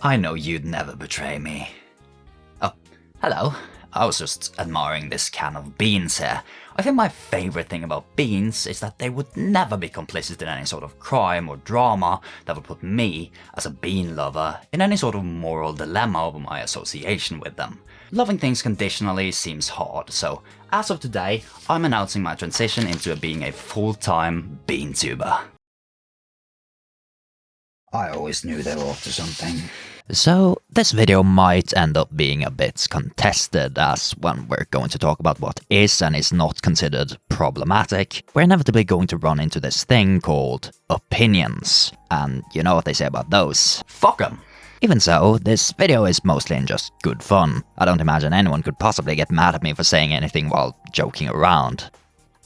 I know you'd never betray me. Oh, hello. I was just admiring this can of beans here. I think my favorite thing about beans is that they would never be complicit in any sort of crime or drama that would put me, as a bean lover, in any sort of moral dilemma over my association with them. Loving things conditionally seems hard, so as of today, I'm announcing my transition into being a full-time bean tuber. I always knew they were up to something. So, this video might end up being a bit contested, as when we're going to talk about what is and is not considered problematic, we're inevitably going to run into this thing called opinions. And you know what they say about those. Fuck 'em! Even so, this video is mostly in just good fun. I don't imagine anyone could possibly get mad at me for saying anything while joking around.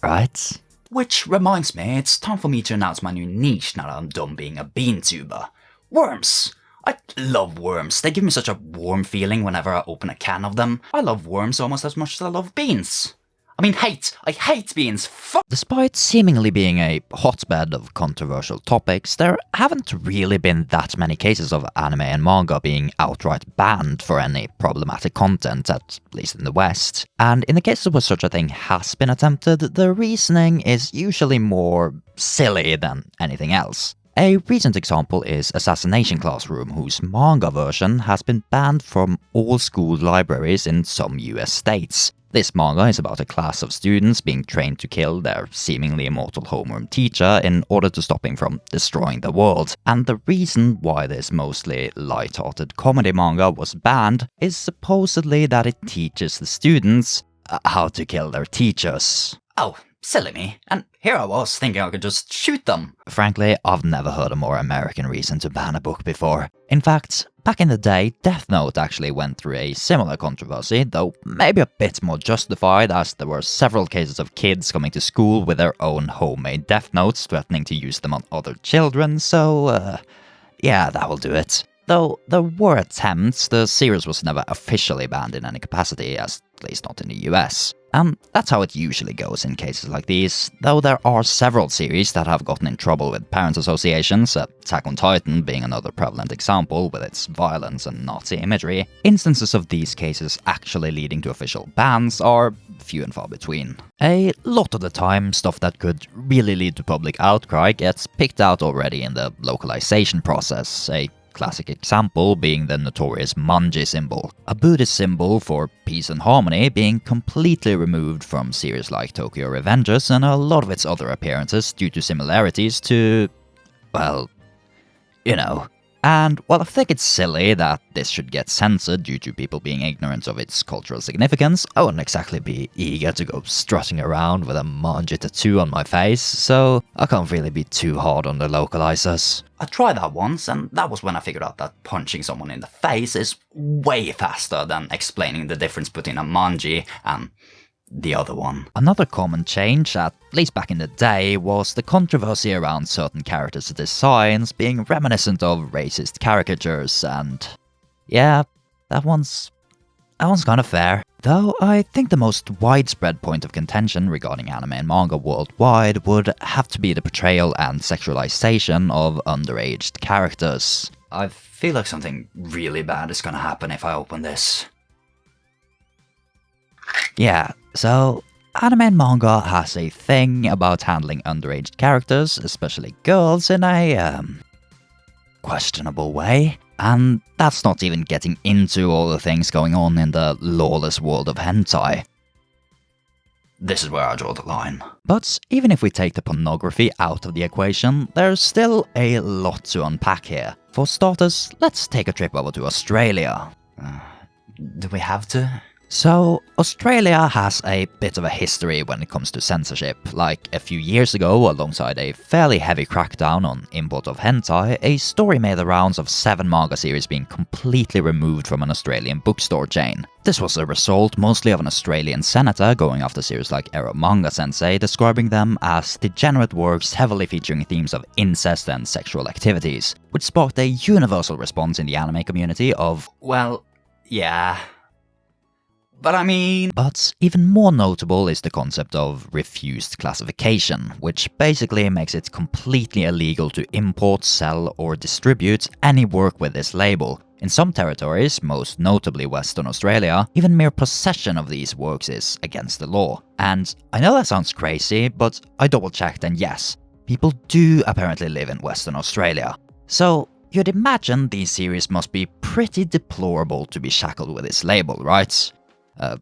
Right? Which reminds me, it's time for me to announce my new niche now that I'm done being a bean tuber. Worms! I love worms. They give me such a warm feeling whenever I open a can of them. I love worms almost as much as I love beans. I mean I hate beans. Fuck! Despite seemingly being a hotbed of controversial topics, there haven't really been that many cases of anime and manga being outright banned for any problematic content, at least in the West. And in the cases where such a thing has been attempted, the reasoning is usually more silly than anything else. A recent example is Assassination Classroom, whose manga version has been banned from all school libraries in some US states. This manga is about a class of students being trained to kill their seemingly immortal homeroom teacher in order to stop him from destroying the world. And the reason why this mostly light-hearted comedy manga was banned is supposedly that it teaches the students how to kill their teachers. Oh, silly me. And here I was thinking I could just shoot them. Frankly, I've never heard a more American reason to ban a book before. In fact, back in the day, Death Note actually went through a similar controversy, though maybe a bit more justified, as there were several cases of kids coming to school with their own homemade Death Notes, threatening to use them on other children, so yeah, that will do it. Though there were attempts, the series was never officially banned in any capacity, at least not in the US. And that's how it usually goes in cases like these, though there are several series that have gotten in trouble with parent associations, Attack on Titan being another prevalent example with its violence and Nazi imagery. Instances of these cases actually leading to official bans are few and far between. A lot of the time, stuff that could really lead to public outcry gets picked out already in the localization process, a classic example being the notorious manji symbol, a Buddhist symbol for peace and harmony, being completely removed from series like Tokyo Revengers and a lot of its other appearances due to similarities to, well, you know. And while I think it's silly that this should get censored due to people being ignorant of its cultural significance, I wouldn't exactly be eager to go strutting around with a manji tattoo on my face, so I can't really be too hard on the localizers. I tried that once, and that was when I figured out that punching someone in the face is way faster than explaining the difference between a manji and the other one. Another common change, at least back in the day, was the controversy around certain characters' designs being reminiscent of racist caricatures, and yeah, that one's kind of fair. Though I think the most widespread point of contention regarding anime and manga worldwide would have to be the portrayal and sexualization of underaged characters. I feel like something really bad is gonna happen if I open this. Yeah, so anime and manga has a thing about handling underage characters, especially girls, in a questionable way. And that's not even getting into all the things going on in the lawless world of hentai. This is where I draw the line. But even if we take the pornography out of the equation, there's still a lot to unpack here. For starters, let's take a trip over to Australia. Do we have to? So, Australia has a bit of a history when it comes to censorship. Like, a few years ago, alongside a fairly heavy crackdown on import of hentai, a story made the rounds of 7 manga series being completely removed from an Australian bookstore chain. This was a result mostly of an Australian senator going after series like Ero Manga Sensei, describing them as degenerate works heavily featuring themes of incest and sexual activities, which sparked a universal response in the anime community of, well, yeah, But I mean... But even more notable is the concept of refused classification, which basically makes it completely illegal to import, sell, or distribute any work with this label. In some territories, most notably Western Australia, even mere possession of these works is against the law. And I know that sounds crazy, but I double-checked and yes, people do apparently live in Western Australia. So you'd imagine these series must be pretty deplorable to be shackled with this label, right?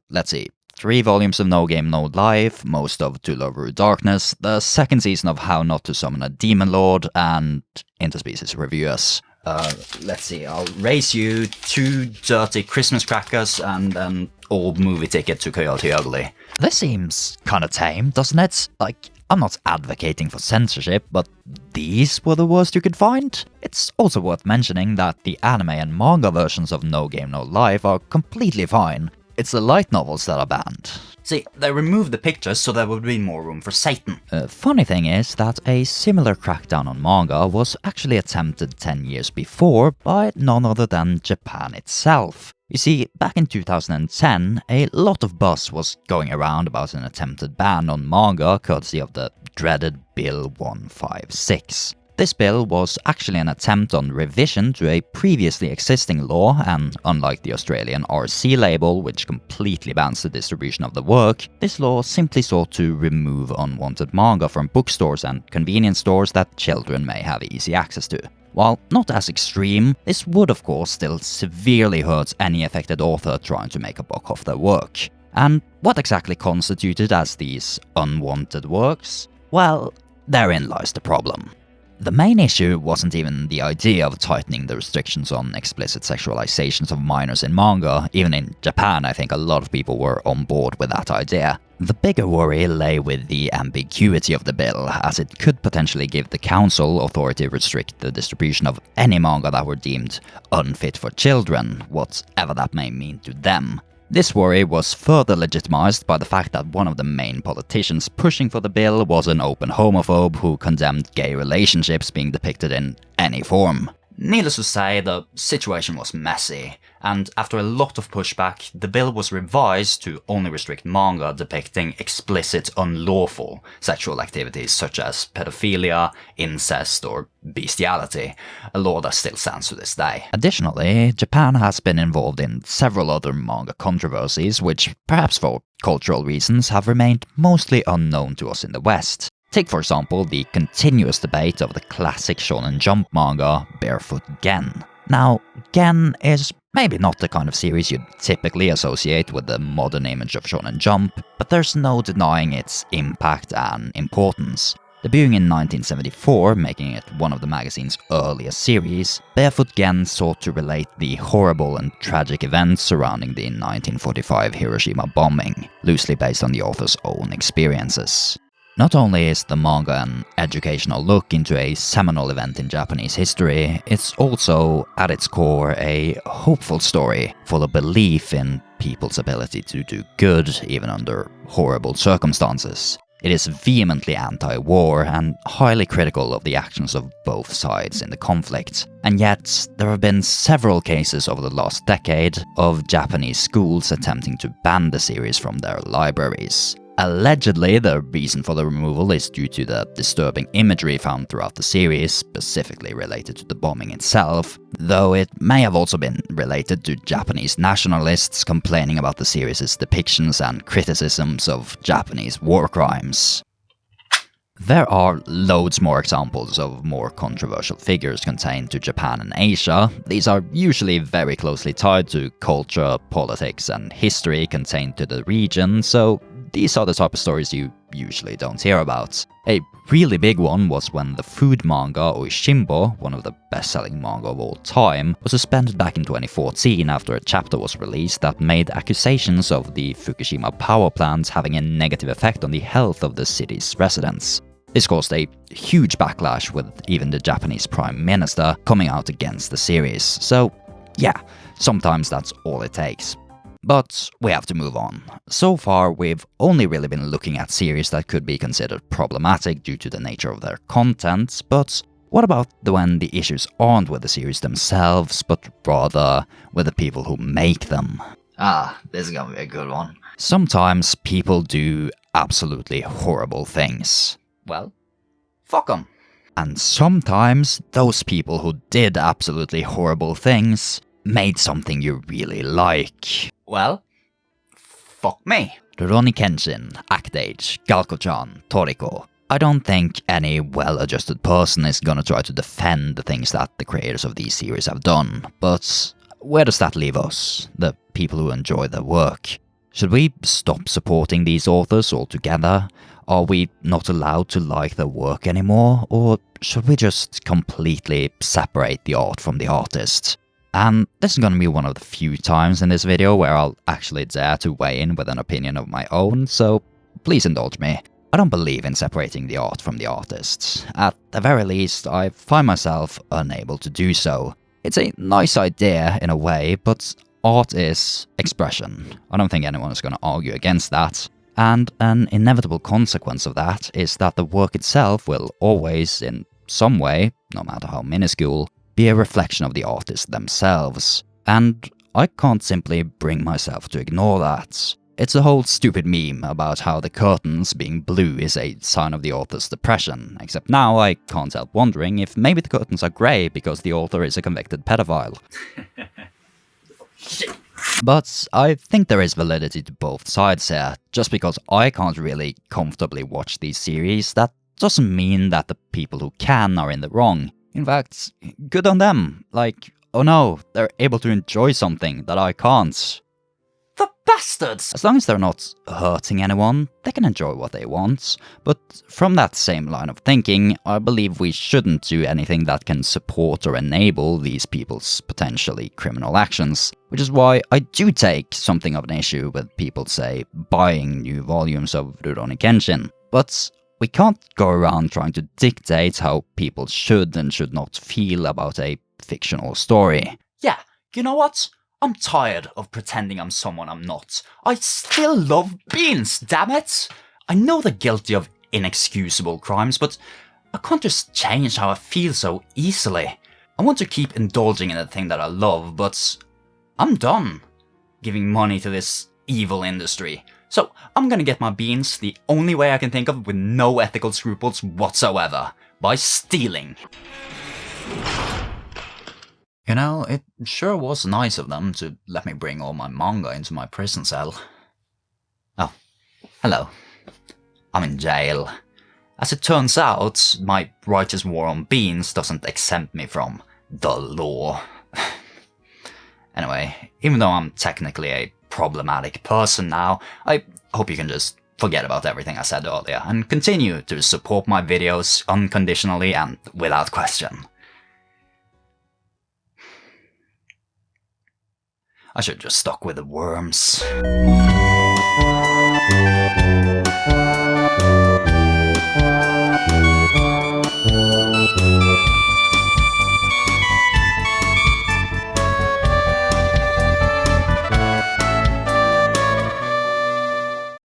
Let's see. 3 volumes of No Game No Life, most of To Love Ru Darkness, the 2nd season of How Not to Summon a Demon Lord, and Interspecies Reviewers. Let's see, I'll raise you 2 dirty Christmas crackers and an old movie ticket to Coyote Ugly. This seems kinda tame, doesn't it? Like, I'm not advocating for censorship, but these were the worst you could find? It's also worth mentioning that the anime and manga versions of No Game No Life are completely fine. It's the light novels that are banned. See, they removed the pictures so there would be more room for Satan. Funny thing is that a similar crackdown on manga was actually attempted 10 years before by none other than Japan itself. You see, back in 2010, a lot of buzz was going around about an attempted ban on manga courtesy of the dreaded Bill 156. This bill was actually an attempt on revision to a previously existing law, and unlike the Australian RC label, which completely bans the distribution of the work, this law simply sought to remove unwanted manga from bookstores and convenience stores that children may have easy access to. While not as extreme, this would of course still severely hurt any affected author trying to make a buck off their work. And what exactly constituted as these unwanted works? Well, therein lies the problem. The main issue wasn't even the idea of tightening the restrictions on explicit sexualizations of minors in manga. Even in Japan, I think a lot of people were on board with that idea. The bigger worry lay with the ambiguity of the bill, as it could potentially give the council authority to restrict the distribution of any manga that were deemed unfit for children, whatever that may mean to them. This worry was further legitimized by the fact that one of the main politicians pushing for the bill was an open homophobe who condemned gay relationships being depicted in any form. Needless to say, the situation was messy, and after a lot of pushback, the bill was revised to only restrict manga depicting explicit, unlawful sexual activities such as pedophilia, incest, or bestiality, a law that still stands to this day. Additionally, Japan has been involved in several other manga controversies, which, perhaps for cultural reasons, have remained mostly unknown to us in the West. Take, for example, the continuous debate of the classic Shonen Jump manga, Barefoot Gen. Now, Gen is maybe not the kind of series you'd typically associate with the modern image of Shonen Jump, but there's no denying its impact and importance. Debuting in 1974, making it one of the magazine's earliest series, Barefoot Gen sought to relate the horrible and tragic events surrounding the 1945 Hiroshima bombing, loosely based on the author's own experiences. Not only is the manga an educational look into a seminal event in Japanese history, it's also, at its core, a hopeful story full of belief in people's ability to do good even under horrible circumstances. It is vehemently anti-war and highly critical of the actions of both sides in the conflict. And yet, there have been several cases over the last decade of Japanese schools attempting to ban the series from their libraries. Allegedly, the reason for the removal is due to the disturbing imagery found throughout the series, specifically related to the bombing itself, though it may have also been related to Japanese nationalists complaining about the series' depictions and criticisms of Japanese war crimes. There are loads more examples of more controversial figures contained to Japan and Asia. These are usually very closely tied to culture, politics, and history contained to the region, so these are the type of stories you usually don't hear about. A really big one was when the food manga Oishimbo, one of the best-selling manga of all time, was suspended back in 2014 after a chapter was released that made accusations of the Fukushima power plant having a negative effect on the health of the city's residents. This caused a huge backlash, with even the Japanese Prime Minister coming out against the series. So yeah, sometimes that's all it takes. But we have to move on. So far, we've only really been looking at series that could be considered problematic due to the nature of their content, but what about when the issues aren't with the series themselves, but rather with the people who make them? Ah, this is gonna be a good one. Sometimes people do absolutely horrible things. Well, fuck them. And sometimes those people who did absolutely horrible things made something you really like. Well, fuck me. Rurouni Kenshin, Act Age, Galko-chan, Toriko. I don't think any well-adjusted person is gonna try to defend the things that the creators of these series have done, but where does that leave us, the people who enjoy their work? Should we stop supporting these authors altogether? Are we not allowed to like their work anymore? Or should we just completely separate the art from the artist? And this is gonna be one of the few times in this video where I'll actually dare to weigh in with an opinion of my own, so please indulge me. I don't believe in separating the art from the artist. At the very least, I find myself unable to do so. It's a nice idea in a way, but art is expression. I don't think anyone is going to argue against that. And an inevitable consequence of that is that the work itself will always, in some way, no matter how minuscule, be a reflection of the artists themselves. And I can't simply bring myself to ignore that. It's a whole stupid meme about how the curtains being blue is a sign of the author's depression, except now I can't help wondering if maybe the curtains are grey because the author is a convicted pedophile. But I think there is validity to both sides here. Just because I can't really comfortably watch these series, that doesn't mean that the people who can are in the wrong. In fact, good on them. Like, oh no, they're able to enjoy something that I can't. The bastards! As long as they're not hurting anyone, they can enjoy what they want. But from that same line of thinking, I believe we shouldn't do anything that can support or enable these people's potentially criminal actions. Which is why I do take something of an issue with people, say, buying new volumes of Rurouni Kenshin. But we can't go around trying to dictate how people should and should not feel about a fictional story. Yeah, you know what? I'm tired of pretending I'm someone I'm not. I still love beans, damn it! I know they're guilty of inexcusable crimes, but I can't just change how I feel so easily. I want to keep indulging in the thing that I love, but I'm done giving money to this evil industry. So I'm gonna get my beans the only way I can think of with no ethical scruples whatsoever. By stealing. You know, it sure was nice of them to let me bring all my manga into my prison cell. Oh, hello. I'm in jail. As it turns out, my righteous war on beans doesn't exempt me from the law. Anyway, even though I'm technically a problematic person now, I hope you can just forget about everything I said earlier and continue to support my videos unconditionally and without question. I should just stuck with the worms.